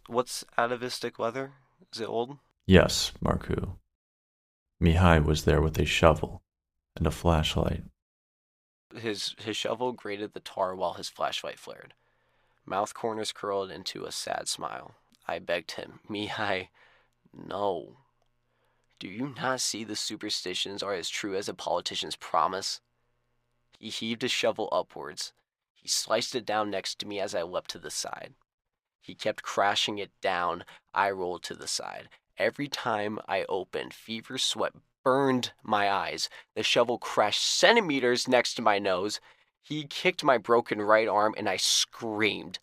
What's atavistic leather? Is it old? Yes, Marku. Mihai was there with a shovel and a flashlight. His shovel grated the tar while his flashlight flared. Mouth corners curled into a sad smile. I begged him, Mihai, no. Do you not see the superstitions are as true as a politician's promise? He heaved his shovel upwards. He sliced it down next to me as I leapt to the side. He kept crashing it down. I rolled to the side. Every time I opened, fever sweat burned my eyes. The shovel crashed centimeters next to my nose. He kicked my broken right arm, and I screamed.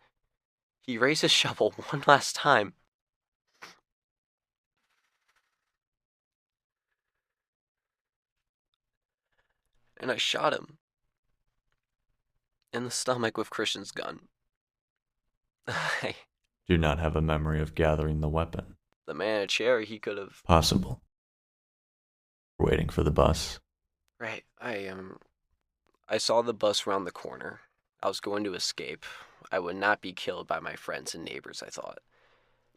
He raised his shovel one last time. And I shot him in the stomach with Christian's gun. I Do not have a memory of gathering the weapon. The man in a chair, he could have... Possible. Waiting for the bus. Right, I saw the bus round the corner. I was going to escape. I would not be killed by my friends and neighbors, I thought.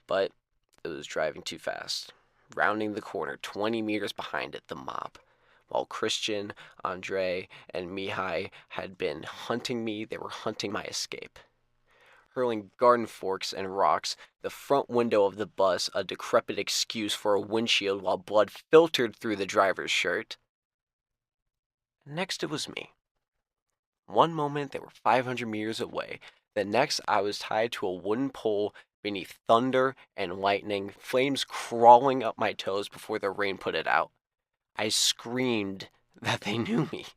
But it was driving too fast. Rounding the corner, 20 meters behind it, the mob. While Christian, Andre, and Mihai had been hunting me, they were hunting my escape. Hurling garden forks and rocks, the front window of the bus a decrepit excuse for a windshield while blood filtered through the driver's shirt. Next it was me. One moment they were 500 meters away, the next I was tied to a wooden pole beneath thunder and lightning, flames crawling up my toes before the rain put it out. I screamed that they knew me.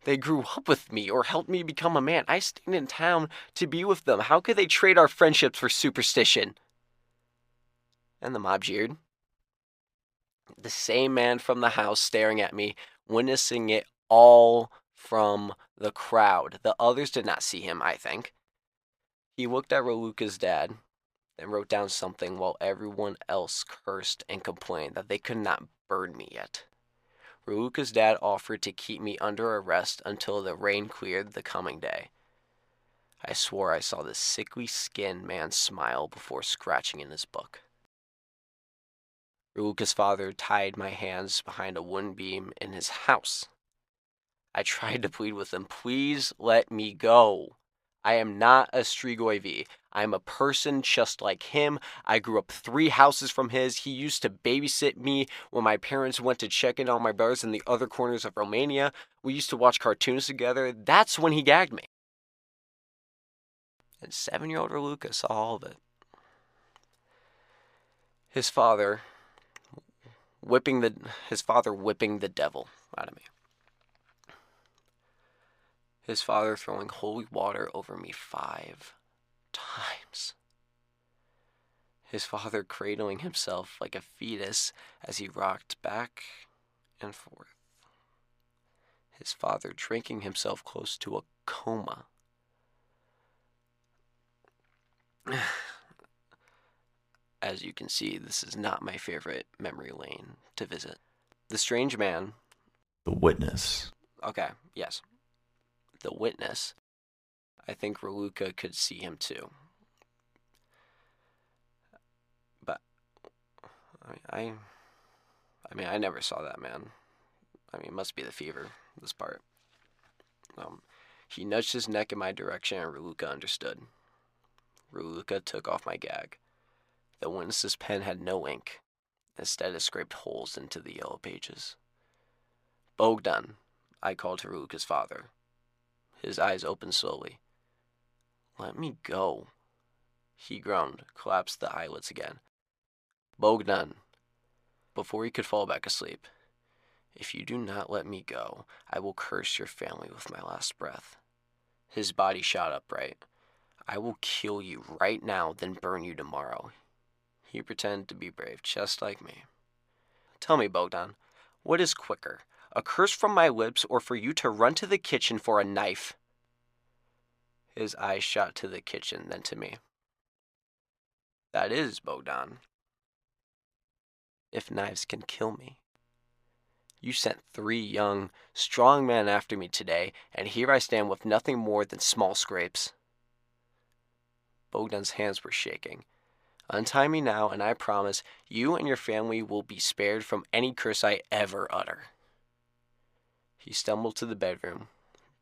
They grew up with me or helped me become a man. I stayed in town to be with them. How could they trade our friendships for superstition? And the mob jeered. The same man from the house staring at me, witnessing it all from the crowd. The others did not see him, I think. He looked at Raluca's dad and wrote down something while everyone else cursed and complained that they could not burn me yet. Raluca's dad offered to keep me under arrest until the rain cleared the coming day. I swore I saw the sickly-skinned man smile before scratching in his book. Raluca's father tied my hands behind a wooden beam in his house. I tried to plead with him, please let me go. I am not a Strigoi V. I am a person just like him. I grew up 3 houses from his. He used to babysit me when my parents went to check in on my brothers in the other corners of Romania. We used to watch cartoons together. That's when he gagged me. And 7-year-old Raluca saw all of it. His father whipping the devil out of me. His father throwing holy water over me 5 times. His father cradling himself like a fetus as he rocked back and forth. His father drinking himself close to a coma. As you can see, this is not my favorite memory lane to visit. The strange man. The witness. Okay, yes. The witness. I think Raluca could see him too. But I never saw that man. It must be the fever, this part. He nudged his neck in my direction and Raluca understood. Raluca took off my gag. The witness's pen had no ink. Instead, it scraped holes into the yellow pages. Bogdan, I called to Raluca's father. His eyes opened slowly. Let me go. He groaned, collapsed the eyelids again. Bogdan, before he could fall back asleep. If you do not let me go, I will curse your family with my last breath. His body shot upright. I will kill you right now, then burn you tomorrow. He pretended to be brave, just like me. Tell me, Bogdan, what is quicker? A curse from my lips or for you to run to the kitchen for a knife? His eyes shot to the kitchen, then to me. That is, Bogdan, if knives can kill me. You sent 3 young, strong men after me today, and here I stand with nothing more than small scrapes." Bogdan's hands were shaking. "Untie me now, and I promise you and your family will be spared from any curse I ever utter." He stumbled to the bedroom.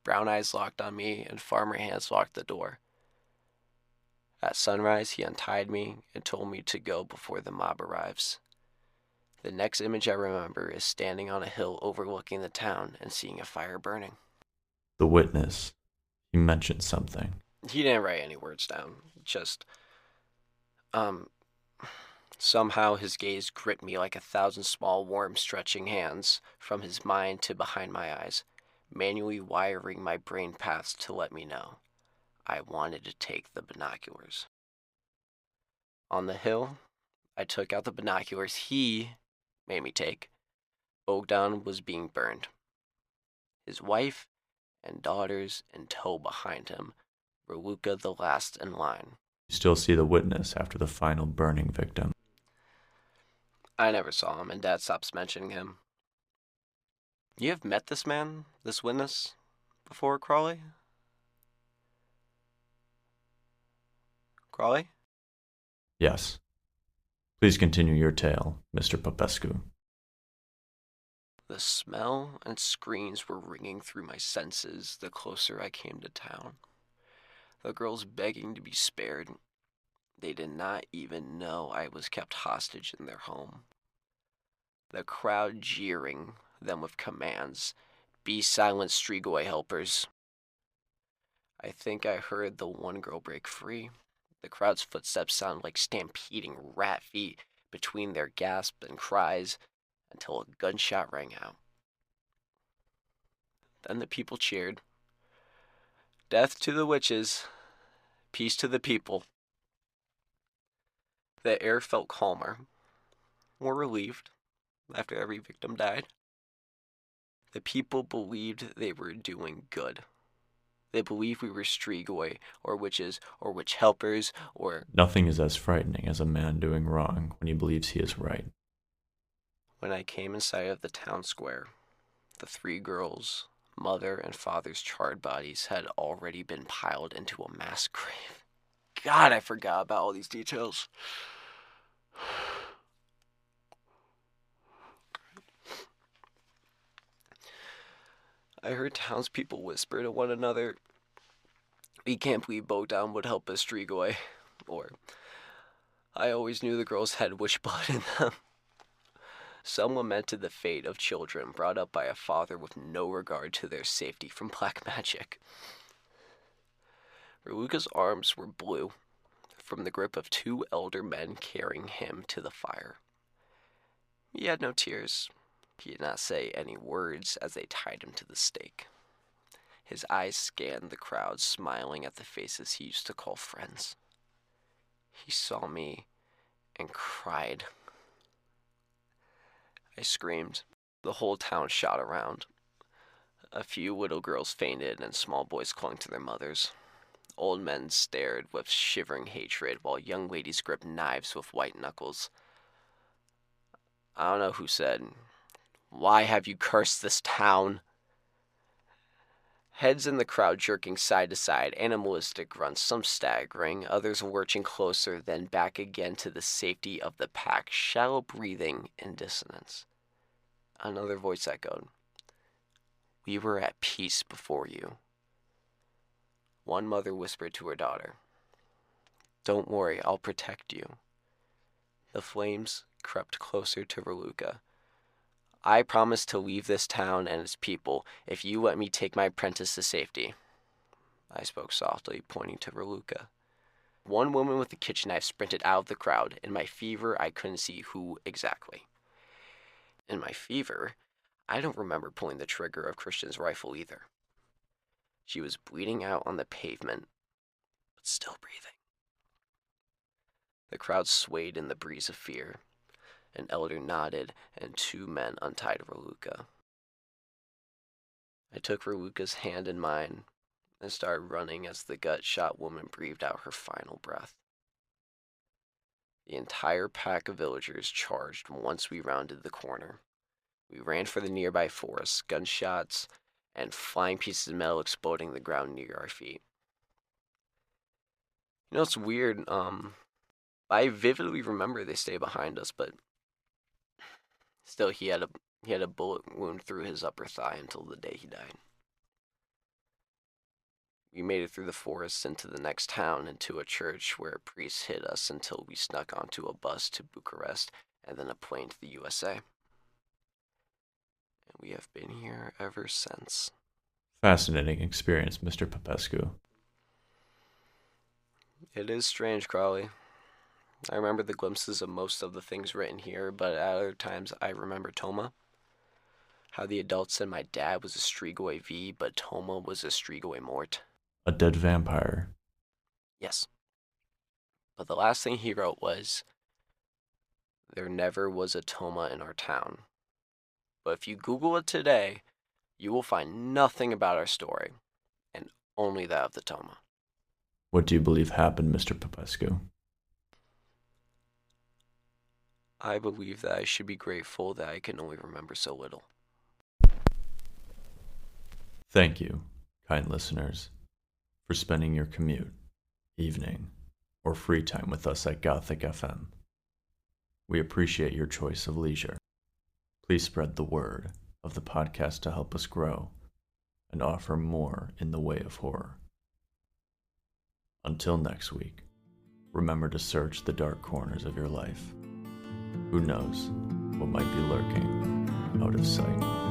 Brown eyes locked on me, and farmer hands locked the door. At sunrise, he untied me and told me to go before the mob arrives. The next image I remember is standing on a hill overlooking the town and seeing a fire burning. The witness, he mentioned something. He didn't write any words down. Just, somehow his gaze gripped me like 1,000 small worms stretching hands from his mind to behind my eyes, manually wiring my brain paths to let me know I wanted to take the binoculars. On the hill, I took out the binoculars he made me take. Bogdan was being burned. His wife and daughters in tow behind him, Raluca the last in line. You still see the witness after the final burning victim. I never saw him, and Dad stops mentioning him. You have met this man, this witness, before, Crowley? Crowley? Yes. Please continue your tale, Mr. Popescu. The smell and screams were ringing through my senses the closer I came to town. The girls begging to be spared. They did not even know I was kept hostage in their home. The crowd jeering them with commands, "Be silent, Strigoi helpers." I think I heard the one girl break free. The crowd's footsteps sounded like stampeding rat feet between their gasps and cries until a gunshot rang out. Then the people cheered. "Death to the witches, peace to the people." The air felt calmer, more relieved, after every victim died. The people believed they were doing good. They believed we were Strigoi, or witches, or witch helpers, or... Nothing is as frightening as a man doing wrong when he believes he is right. When I came in sight of the town square, the 3 girls, mother and father's charred bodies had already been piled into a mass grave. God, I forgot about all these details. I heard townspeople whisper to one another, "We can't believe Bogdan would help us, Strigoi," or, "I always knew the girls had witch blood in them." Some lamented the fate of children brought up by a father with no regard to their safety from black magic. Raluca's arms were blue from the grip of 2 elder men carrying him to the fire. He had no tears. He did not say any words as they tied him to the stake. His eyes scanned the crowd, smiling at the faces he used to call friends. He saw me and cried. I screamed. The whole town shot around. A few widow girls fainted and small boys clung to their mothers. Old men stared with shivering hatred while young ladies gripped knives with white knuckles. I don't know who said, "Why have you cursed this town?" Heads in the crowd jerking side to side, animalistic grunts, some staggering, others lurching closer, then back again to the safety of the pack, shallow breathing in dissonance. Another voice echoed, "We were at peace before you." One mother whispered to her daughter, "Don't worry, I'll protect you." The flames crept closer to Raluca. "I promise to leave this town and its people if you let me take my apprentice to safety." I spoke softly, pointing to Raluca. One woman with a kitchen knife sprinted out of the crowd. In my fever, I couldn't see who exactly. In my fever, I don't remember pulling the trigger of Christian's rifle either. She was bleeding out on the pavement, but still breathing. The crowd swayed in the breeze of fear. An elder nodded, and 2 men untied Raluca. I took Raluca's hand in mine and started running as the gut-shot woman breathed out her final breath. The entire pack of villagers charged once we rounded the corner. We ran for the nearby forest, gunshots and flying pieces of metal exploding the ground near our feet. You know, it's weird. I vividly remember they stayed behind us, but still, he had a bullet wound through his upper thigh until the day he died. We made it through the forest into the next town and to a church where a priest hid us until we snuck onto a bus to Bucharest and then a plane to the USA. And we have been here ever since. Fascinating experience, Mr. Popescu. It is strange, Crowley. I remember the glimpses of most of the things written here, but at other times I remember Toma. How the adults said my dad was a Strigoi V, but Toma was a Strigoi Mort. A dead vampire. Yes. But the last thing he wrote was, there never was a Toma in our town. But if you Google it today, you will find nothing about our story, and only that of the Toma. What do you believe happened, Mr. Popescu? I believe that I should be grateful that I can only remember so little. Thank you, kind listeners, for spending your commute, evening, or free time with us at Gothic FM. We appreciate your choice of leisure. Please spread the word of the podcast to help us grow and offer more in the way of horror. Until next week, remember to search the dark corners of your life. Who knows what might be lurking out of sight.